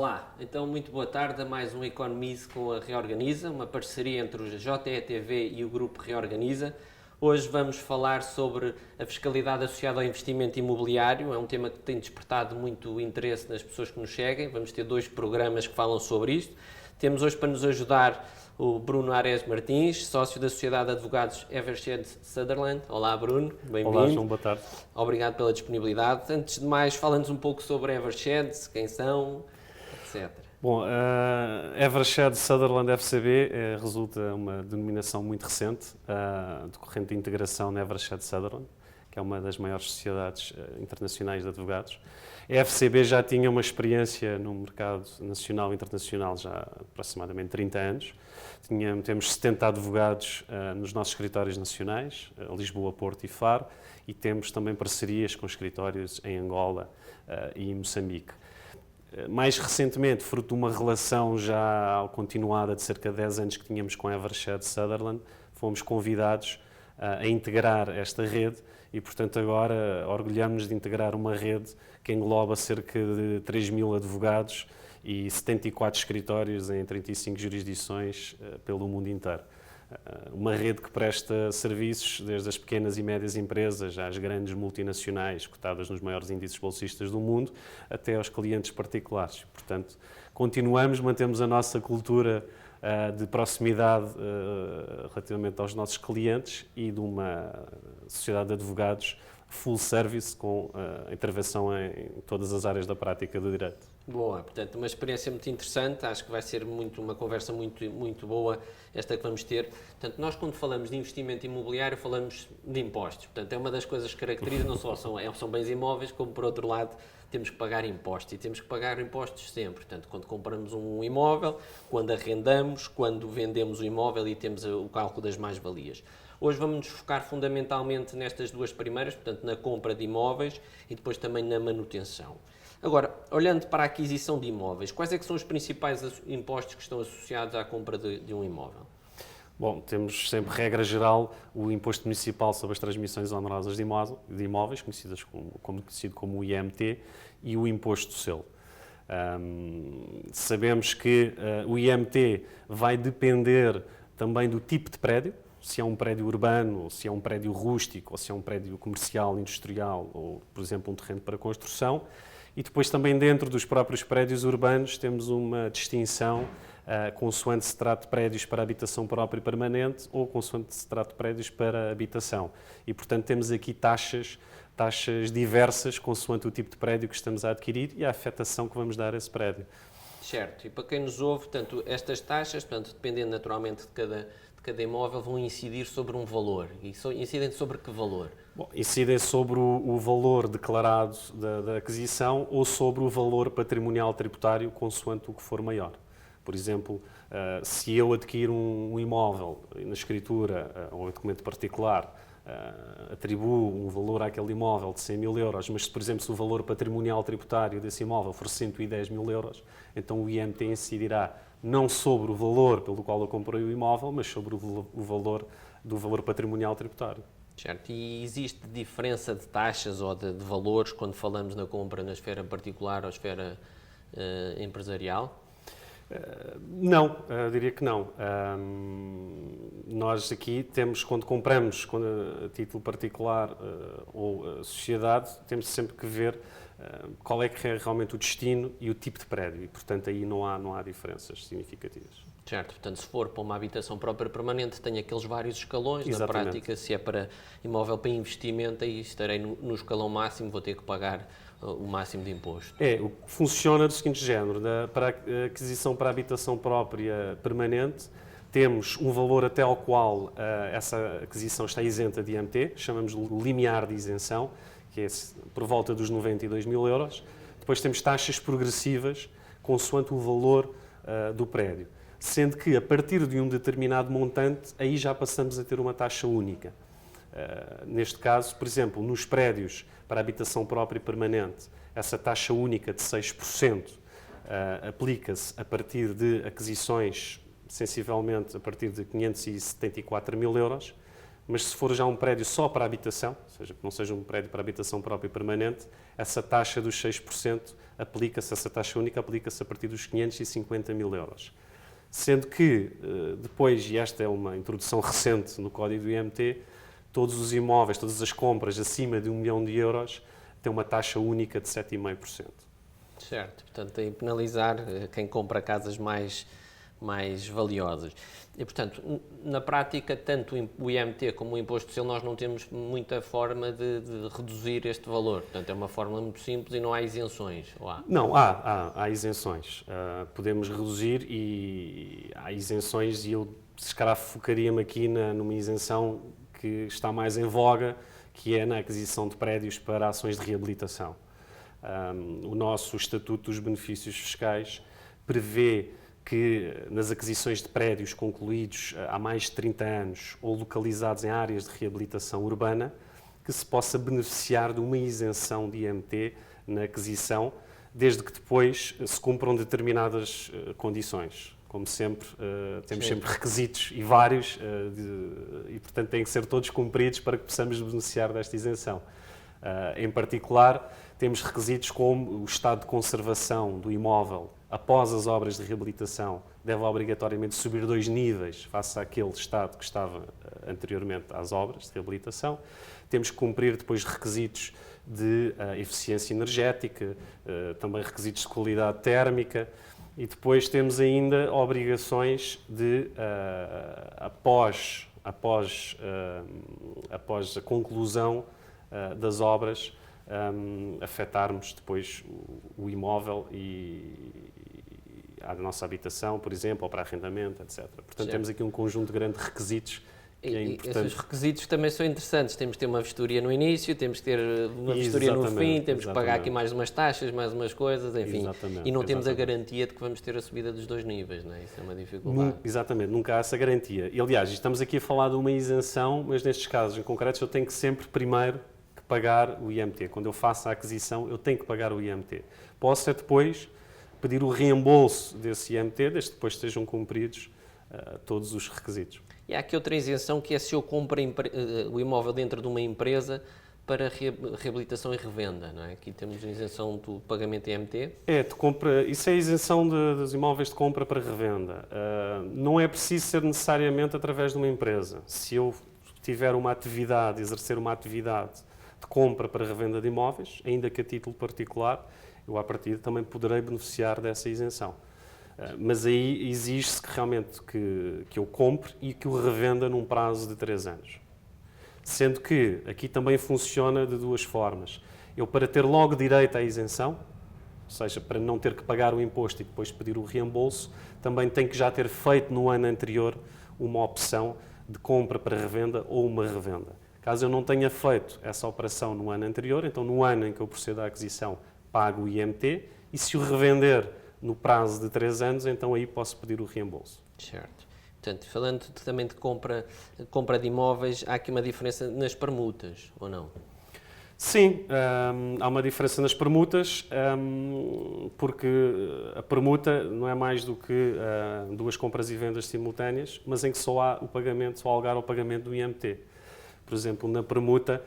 Olá, então muito boa tarde a mais um Economize com a Reorganiza, uma parceria entre o JETV e o Grupo Reorganiza. Hoje vamos falar sobre a fiscalidade associada ao investimento imobiliário, é um tema que tem despertado muito interesse nas pessoas que nos seguem. Vamos ter 2 programas que falam sobre isto. Temos hoje para nos ajudar o Bruno Ares Martins, sócio da Sociedade de Advogados Evershed Sutherland. Olá Bruno, bem-vindo. Olá João, boa tarde. Obrigado pela disponibilidade. Antes de mais, fala-nos um pouco sobre Evershed, quem são, etc. Bom, Evershed Sutherland FCB resulta uma denominação muito recente, decorrente da integração na Evershed Sutherland, que é uma das maiores sociedades internacionais de advogados. A FCB já tinha uma experiência no mercado nacional e internacional já há aproximadamente 30 anos. Temos 70 advogados nos nossos escritórios nacionais, Lisboa, Porto e Faro, e temos também parcerias com escritórios em Angola e em Moçambique. Mais recentemente, fruto de uma relação já continuada de cerca de 10 anos que tínhamos com a Evershed Sutherland, fomos convidados a integrar esta rede e, portanto, agora orgulhamos de integrar uma rede que engloba cerca de 3.000 advogados e 74 escritórios em 35 jurisdições pelo mundo inteiro. Uma rede que presta serviços desde as pequenas e médias empresas às grandes multinacionais cotadas nos maiores índices bolsistas do mundo, até aos clientes particulares. Portanto, mantemos a nossa cultura de proximidade relativamente aos nossos clientes e de uma sociedade de advogados full service com intervenção em todas as áreas da prática do direito. Boa, portanto, uma experiência muito interessante, acho que vai ser uma conversa muito boa esta que vamos ter. Portanto, nós quando falamos de investimento imobiliário falamos de impostos, portanto é uma das coisas que caracteriza, não só são bens imóveis, como por outro lado temos que pagar impostos e temos que pagar impostos sempre, portanto quando compramos um imóvel, quando arrendamos, quando vendemos o imóvel e temos o cálculo das mais-valias. Hoje vamos nos focar fundamentalmente nestas 2 primeiras, portanto na compra de imóveis e depois também na manutenção. Agora, olhando para a aquisição de imóveis, quais é que são os principais impostos que estão associados à compra de um imóvel? Bom, temos sempre, regra geral, o Imposto Municipal sobre as Transmissões Onerosas de Imóveis, conhecido como o IMT, e o Imposto de Selo. Sabemos que o IMT vai depender também do tipo de prédio, se é um prédio urbano, se é um prédio rústico, ou se é um prédio comercial, industrial, ou, por exemplo, um terreno para construção. E depois também dentro dos próprios prédios urbanos temos uma distinção consoante se trata de prédios para habitação própria e permanente ou consoante se trata de prédios para habitação. E, portanto, temos aqui taxas diversas consoante o tipo de prédio que estamos a adquirir e a afetação que vamos dar a esse prédio. Certo. E para quem nos ouve, portanto, estas taxas, portanto, dependendo naturalmente de cada imóvel, vão incidir sobre um valor. E incidem sobre que valor? Bom, incidem sobre o valor declarado da aquisição ou sobre o valor patrimonial tributário, consoante o que for maior. Por exemplo, se eu adquiro um imóvel na escritura ou em documento particular, atribuo um valor àquele imóvel de 100 mil euros, mas, por exemplo, se o valor patrimonial tributário desse imóvel for 110 mil euros, então o IMT incidirá não sobre o valor pelo qual eu comprei o imóvel, mas sobre o valor do valor patrimonial tributário. Certo. E existe diferença de taxas ou de valores quando falamos na compra na esfera particular ou esfera empresarial? Não, diria que não. Nós aqui temos, quando compramos a título particular ou sociedade, temos sempre que ver qual é que é realmente o destino e o tipo de prédio. E, portanto, aí não há diferenças significativas. Certo, portanto, se for para uma habitação própria permanente, tem aqueles vários escalões. Exatamente. Na prática, se é para imóvel para investimento, aí estarei no escalão máximo, vou ter que pagar o máximo de imposto. Funciona do seguinte género: para a aquisição para a habitação própria permanente, temos um valor até ao qual essa aquisição está isenta de IMT, chamamos de limiar de isenção, que é por volta dos 92 mil euros. Depois temos taxas progressivas consoante o valor do prédio, sendo que a partir de um determinado montante, aí já passamos a ter uma taxa única. Neste caso, por exemplo, nos prédios para habitação própria e permanente, essa taxa única de 6% aplica-se a partir de aquisições, sensivelmente a partir de 574 mil euros. mas se for já um prédio só para habitação, ou seja, que não seja um prédio para habitação própria e permanente, essa taxa dos 6% aplica-se, essa taxa única aplica-se a partir dos 550 mil euros. Sendo que depois, e esta é uma introdução recente no código do IMT, todos os imóveis, todas as compras acima de 1 milhão de euros têm uma taxa única de 7,5%. Certo, portanto, tem que penalizar quem compra casas mais valiosas. E, portanto, na prática, tanto o IMT como o Imposto de Selo, nós não temos muita forma de reduzir este valor. Portanto, é uma fórmula muito simples e não há isenções. Ou há? Não, há isenções. Podemos reduzir e há isenções e eu, se calhar, focaria-me aqui numa isenção que está mais em voga, que é na aquisição de prédios para ações de reabilitação. O nosso Estatuto dos Benefícios Fiscais prevê que nas aquisições de prédios concluídos há mais de 30 anos ou localizados em áreas de reabilitação urbana, que se possa beneficiar de uma isenção de IMT na aquisição, desde que depois se cumpram determinadas condições. Como sempre, temos sempre requisitos e vários, e portanto têm que ser todos cumpridos para que possamos beneficiar desta isenção. Em particular, temos requisitos como o estado de conservação do imóvel após as obras de reabilitação deve obrigatoriamente subir 2 níveis face àquele estado que estava anteriormente às obras de reabilitação. Temos que cumprir depois requisitos de eficiência energética, também requisitos de qualidade térmica e depois temos ainda obrigações de, após a conclusão das obras, afetarmos depois o imóvel e a nossa habitação, por exemplo, ou para arrendamento, etc. Portanto, certo. Temos aqui um conjunto grande de requisitos que é importante. Esses requisitos também são interessantes. Temos que ter uma vistoria no início, temos que ter uma vistoria no fim, temos que pagar aqui mais umas taxas, mais umas coisas, enfim. E não temos a garantia de que vamos ter a subida dos 2 níveis, não é? Isso é uma dificuldade. Exatamente, nunca há essa garantia. E, aliás, estamos aqui a falar de uma isenção, mas nestes casos em concreto eu tenho que sempre primeiro que pagar o IMT. Quando eu faço a aquisição, eu tenho que pagar o IMT. Posso é depois pedir o reembolso desse IMT, desde que depois estejam cumpridos todos os requisitos. E há aqui outra isenção que é se eu compro o imóvel dentro de uma empresa para reabilitação e revenda, não é? Aqui temos a isenção do pagamento IMT. Isso é a isenção dos imóveis de compra para revenda. Não é preciso ser necessariamente através de uma empresa. Se eu tiver uma atividade, exercer uma atividade de compra para revenda de imóveis, ainda que a título particular, eu, à partida, também poderei beneficiar dessa isenção. Mas aí exige-se que realmente que eu compre e que o revenda num prazo de 3 anos. Sendo que aqui também funciona de 2 formas. Eu, para ter logo direito à isenção, ou seja, para não ter que pagar o imposto e depois pedir o reembolso, também tenho que já ter feito no ano anterior uma opção de compra para revenda ou uma revenda. Caso eu não tenha feito essa operação no ano anterior, então no ano em que eu procedo à aquisição, pago o IMT e se o revender no prazo de 3 anos, então aí posso pedir o reembolso. Certo. Portanto, falando também de compra de imóveis, há aqui uma diferença nas permutas, ou não? Sim, há uma diferença nas permutas, porque a permuta não é mais do que 2 compras e vendas simultâneas, mas em que só há o pagamento, só há lugar ao pagamento do IMT. Por exemplo, na permuta,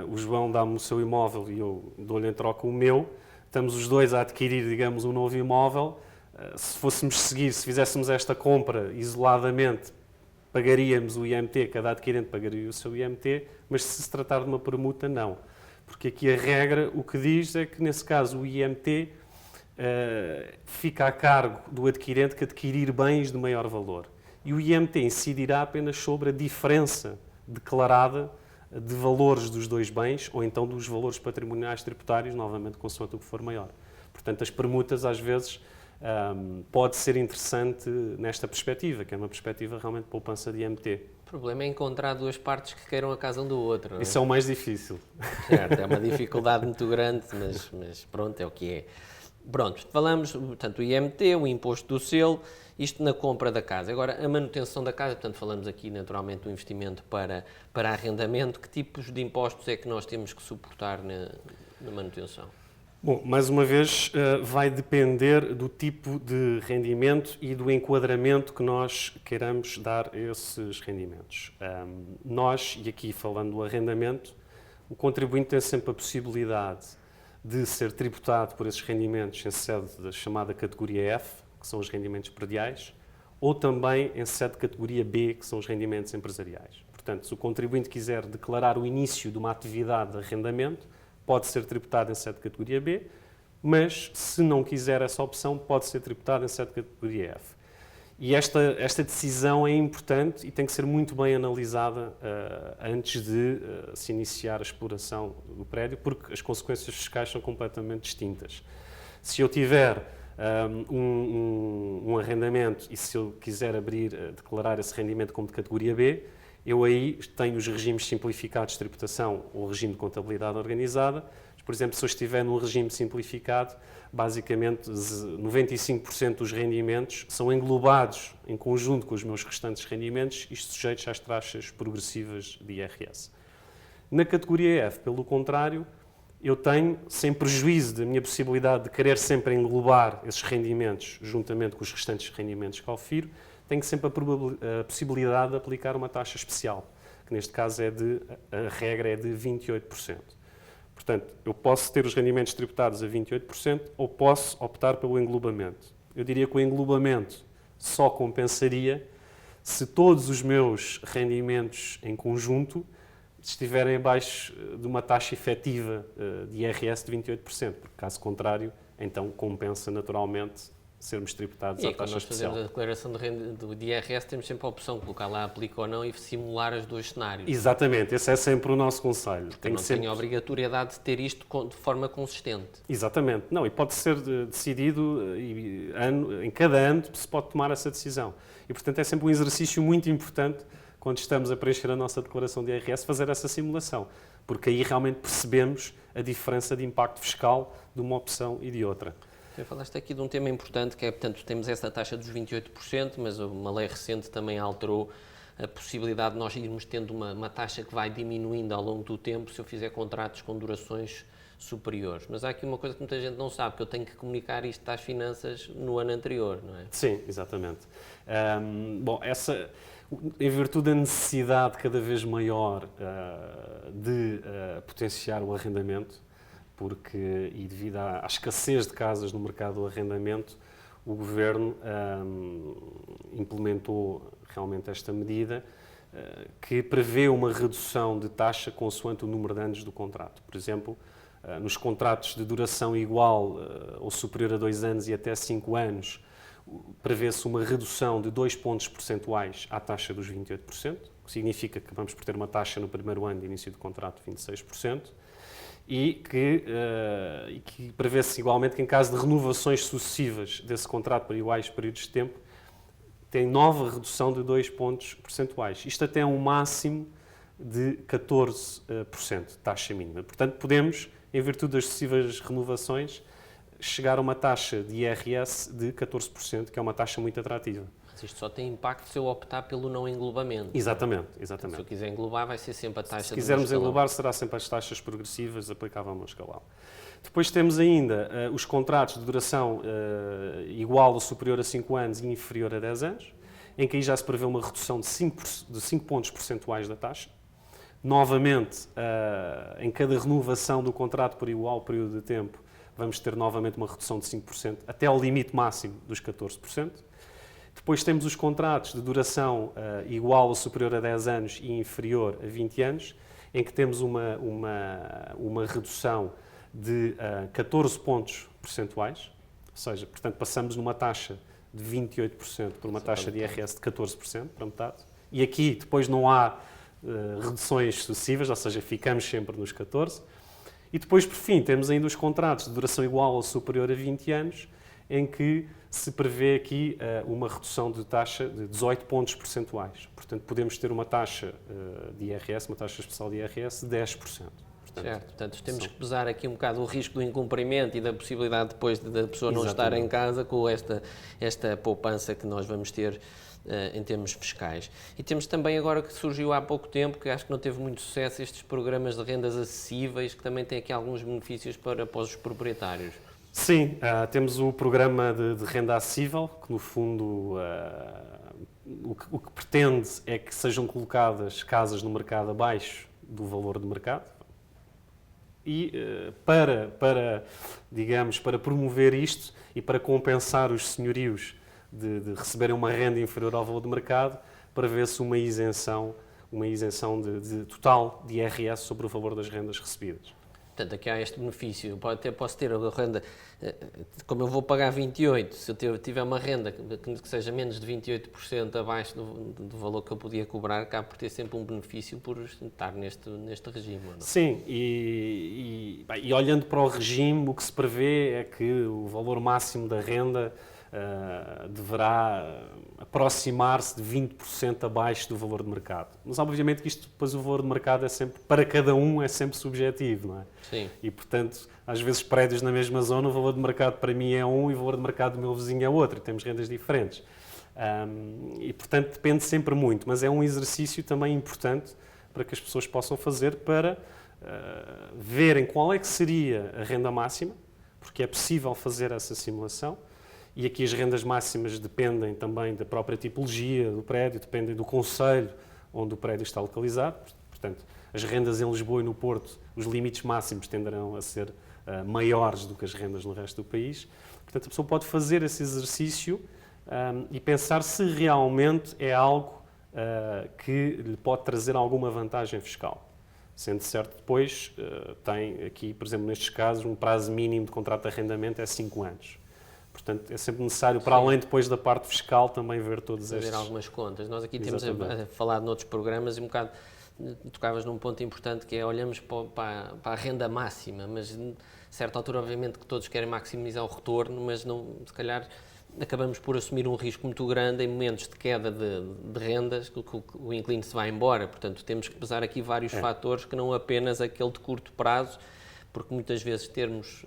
o João dá-me o seu imóvel e eu dou-lhe em troca o meu, estamos os dois a adquirir, digamos, um novo imóvel. Se fôssemos seguir, se fizéssemos esta compra isoladamente, pagaríamos o IMT, cada adquirente pagaria o seu IMT, mas se tratar de uma permuta, não. Porque aqui a regra, o que diz é que, nesse caso, o IMT fica a cargo do adquirente que adquirir bens de maior valor. E o IMT incidirá apenas sobre a diferença declarada de valores dos 2 bens ou então dos valores patrimoniais tributários, novamente consoante o que for maior. Portanto, as permutas, às vezes, pode ser interessante nesta perspectiva, que é uma perspectiva realmente de poupança de IMT. O problema é encontrar 2 partes que queiram a casa um do outro. Não é? Isso é o mais difícil. Certo, é uma dificuldade muito grande, mas pronto, é o que é. Pronto, falamos, portanto, o IMT, o imposto do selo, isto na compra da casa. Agora, a manutenção da casa, portanto, falamos aqui naturalmente do investimento para arrendamento. Que tipos de impostos é que nós temos que suportar na manutenção? Bom, mais uma vez, vai depender do tipo de rendimento e do enquadramento que nós queiramos dar a esses rendimentos. Nós, e aqui falando do arrendamento, o contribuinte tem sempre a possibilidade de ser tributado por esses rendimentos em sede da chamada categoria F, que são os rendimentos prediais, ou também em sede de categoria B, que são os rendimentos empresariais. Portanto, se o contribuinte quiser declarar o início de uma atividade de arrendamento, pode ser tributado em sede de categoria B, mas se não quiser essa opção, pode ser tributado em sede de categoria F. E esta decisão é importante e tem que ser muito bem analisada antes de se iniciar a exploração do prédio, porque as consequências fiscais são completamente distintas. Se eu tiver um arrendamento e se eu quiser declarar esse rendimento como de categoria B, eu aí tenho os regimes simplificados de tributação ou regime de contabilidade organizada. Por exemplo, se eu estiver num regime simplificado, basicamente 95% dos rendimentos são englobados em conjunto com os meus restantes rendimentos e sujeitos às taxas progressivas de IRS. Na categoria F, pelo contrário, eu tenho, sem prejuízo da minha possibilidade de querer sempre englobar esses rendimentos juntamente com os restantes rendimentos que ofiro, tenho sempre a possibilidade de aplicar uma taxa especial, que neste caso a regra é de 28%. Portanto, eu posso ter os rendimentos tributados a 28% ou posso optar pelo englobamento. Eu diria que o englobamento só compensaria se todos os meus rendimentos em conjunto estiverem abaixo de uma taxa efetiva de IRS de 28%, porque caso contrário, então compensa naturalmente sermos tributados à taxa especial. E quando nós fazemos a declaração de IRS, temos sempre a opção de colocar lá aplica ou não e simular os dois cenários. Exatamente, esse é sempre o nosso conselho. Tem a obrigatoriedade de ter isto de forma consistente. Exatamente, não, e pode ser decidido em cada ano se pode tomar essa decisão. E, portanto, é sempre um exercício muito importante quando estamos a preencher a nossa declaração de IRS, fazer essa simulação, porque aí realmente percebemos a diferença de impacto fiscal de uma opção e de outra. Você falaste aqui de um tema importante, que é, portanto, temos essa taxa dos 28%, mas uma lei recente também alterou a possibilidade de nós irmos tendo uma taxa que vai diminuindo ao longo do tempo se eu fizer contratos com durações superiores. Mas há aqui uma coisa que muita gente não sabe, que eu tenho que comunicar isto às finanças no ano anterior, não é? Sim, exatamente. Bom, em virtude da necessidade cada vez maior de potenciar o arrendamento, e devido à escassez de casas no mercado do arrendamento, o Governo implementou realmente esta medida que prevê uma redução de taxa consoante o número de anos do contrato. Por exemplo, nos contratos de duração igual ou superior a 2 anos e até 5 anos, prevê-se uma redução de 2 pontos percentuais à taxa dos 28%, que significa que vamos por ter uma taxa no primeiro ano de início do contrato de 26%, e que prevê-se igualmente que em caso de renovações sucessivas desse contrato por iguais períodos de tempo, tem nova redução de 2 pontos percentuais. Isto até um máximo de 14%, taxa mínima. Portanto, podemos, em virtude das sucessivas renovações, chegar a uma taxa de IRS de 14%, que é uma taxa muito atrativa. Mas isto só tem impacto se eu optar pelo não englobamento. Exatamente. Então, se eu quiser englobar, vai ser sempre a taxa Se quisermos englobar, será sempre as taxas progressivas aplicáveis ao escalão. Depois temos ainda os contratos de duração igual ou superior a 5 anos e inferior a 10 anos, em que aí já se prevê uma redução de 5 pontos percentuais da taxa. Novamente, em cada renovação do contrato por igual período de tempo, vamos ter novamente uma redução de 5%, até ao limite máximo dos 14%. Depois temos os contratos de duração igual ou superior a 10 anos e inferior a 20 anos, em que temos uma redução de 14 pontos percentuais, ou seja, portanto, passamos numa taxa de 28% por uma taxa de IRS de 14%, para metade. E aqui depois não há reduções sucessivas, ou seja, ficamos sempre nos 14%. E depois, por fim, temos ainda os contratos de duração igual ou superior a 20 anos, em que se prevê aqui uma redução de taxa de 18 pontos percentuais. Portanto, podemos ter uma taxa de IRS, uma taxa especial de IRS de 10%. Portanto, temos que pesar aqui um bocado o risco do incumprimento e da possibilidade depois da pessoa não estar em casa com esta poupança que nós vamos ter em termos fiscais. E temos também agora que surgiu há pouco tempo, que acho que não teve muito sucesso, estes programas de rendas acessíveis, que também têm aqui alguns benefícios para os proprietários. Sim, temos o programa de renda acessível, que no fundo o que pretende é que sejam colocadas casas no mercado abaixo do valor de mercado. E digamos, para promover isto e para compensar os senhorios de receberem uma renda inferior ao valor de mercado, prevê-se uma isenção total de IRS sobre o valor das rendas recebidas. Portanto, aqui há este benefício. Até posso ter a renda, como eu vou pagar 28%, se eu tiver uma renda que seja menos de 28% abaixo do valor que eu podia cobrar, acabo por ter sempre um benefício por estar neste regime. Não? Sim, e olhando para o regime, o que se prevê é que o valor máximo da renda deverá aproximar-se de 20% abaixo do valor de mercado. Mas obviamente que isto, depois o valor de mercado é sempre, para cada um, é sempre subjetivo, não é? Sim. E portanto, às vezes prédios na mesma zona, o valor de mercado para mim é um e o valor de mercado do meu vizinho é outro, e temos rendas diferentes. E portanto depende sempre muito, mas é um exercício também importante para que as pessoas possam fazer para verem qual é que seria a renda máxima, porque é possível fazer essa simulação. E aqui as rendas máximas dependem também da própria tipologia do prédio, dependem do concelho onde o prédio está localizado. Portanto, as rendas em Lisboa e no Porto, os limites máximos tenderão a ser maiores do que as rendas no resto do país. Portanto, a pessoa pode fazer esse exercício e pensar se realmente é algo que lhe pode trazer alguma vantagem fiscal. Sendo certo, depois tem aqui, por exemplo, nestes casos, um prazo mínimo de contrato de arrendamento é 5 anos. Portanto, é sempre necessário, para além depois da parte fiscal, também ver todos estes... Ver algumas contas. Nós aqui Exatamente. temos falado noutros programas e um bocado tocavas num ponto importante que é olhamos para a renda máxima, mas a certa altura obviamente que todos querem maximizar o retorno, mas não, se calhar acabamos por assumir um risco muito grande em momentos de queda de rendas, que o inquilino se vai embora. Portanto, temos que pesar aqui vários fatores que não apenas aquele de curto prazo, porque muitas vezes termos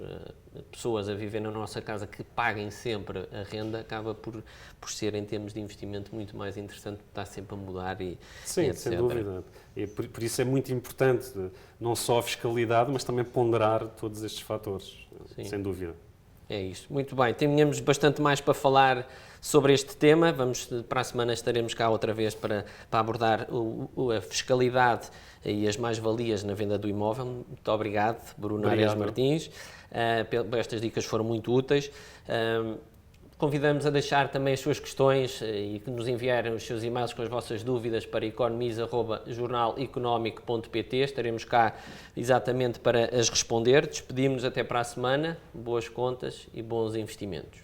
pessoas a viver na nossa casa que paguem sempre a renda acaba por ser, em termos de investimento, muito mais interessante, porque está sempre a mudar e Sim, etc. sem dúvida. E por isso é muito importante, não só a fiscalidade, mas também ponderar todos estes fatores, sem dúvida. É isso. Muito bem. Tínhamos bastante mais para falar sobre este tema. Para a semana estaremos cá outra vez para abordar a fiscalidade e as mais-valias na venda do imóvel. Muito obrigado, Bruno Arias Martins. Estas dicas foram muito úteis. Convidamos a deixar também as suas questões e que nos enviarem os seus e-mails com as vossas dúvidas para economiza@jornaleconómico.pt. Estaremos cá exatamente para as responder. Despedimos-nos até para a semana. Boas contas e bons investimentos.